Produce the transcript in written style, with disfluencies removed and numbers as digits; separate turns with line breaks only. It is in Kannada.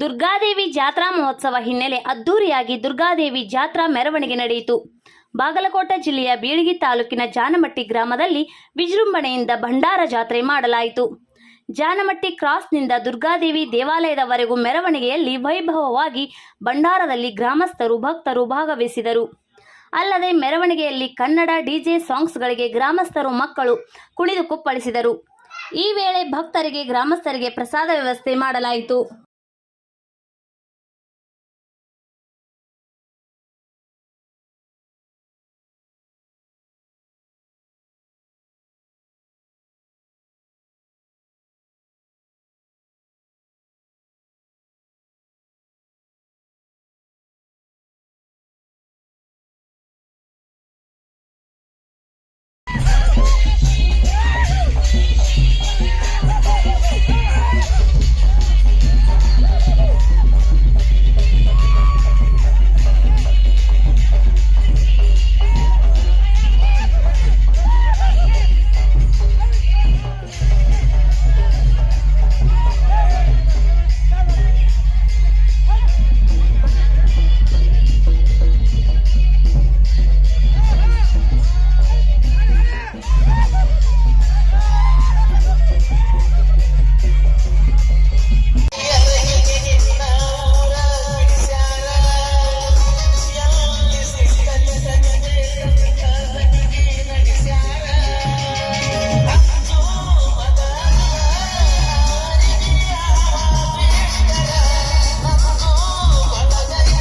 ದುರ್ಗಾದೇವಿ ಜಾತ್ರಾ ಮಹೋತ್ಸವ ಹಿನ್ನೆಲೆ ಅದ್ದೂರಿಯಾಗಿ ದುರ್ಗಾದೇವಿ ಜಾತ್ರಾ ಮೆರವಣಿಗೆ ನಡೆಯಿತು. ಬಾಗಲಕೋಟೆ ಜಿಲ್ಲೆಯ ಬೀಳಗಿ ತಾಲೂಕಿನ ಜಾನಮಟ್ಟಿ ಗ್ರಾಮದಲ್ಲಿ ವಿಜೃಂಭಣೆಯಿಂದ ಭಂಡಾರ ಜಾತ್ರೆ ಮಾಡಲಾಯಿತು. ಜಾನಮಟ್ಟಿ ಕ್ರಾಸ್ನಿಂದ ದುರ್ಗಾದೇವಿ ದೇವಾಲಯದವರೆಗೂ ಮೆರವಣಿಗೆಯಲ್ಲಿ ವೈಭವವಾಗಿ ಭಂಡಾರದಲ್ಲಿ ಗ್ರಾಮಸ್ಥರು ಭಕ್ತರು ಭಾಗವಹಿಸಿದರು. ಅಲ್ಲದೆ ಮೆರವಣಿಗೆಯಲ್ಲಿ ಕನ್ನಡ ಡಿಜೆ ಸಾಂಗ್ಸ್ಗಳಿಗೆ ಗ್ರಾಮಸ್ಥರು ಮಕ್ಕಳು ಕುಣಿದು ಕುಪ್ಪಳಿಸಿದರು. ಈ ವೇಳೆ ಭಕ್ತರಿಗೆ ಗ್ರಾಮಸ್ಥರಿಗೆ ಪ್ರಸಾದ ವ್ಯವಸ್ಥೆ ಮಾಡಲಾಯಿತು.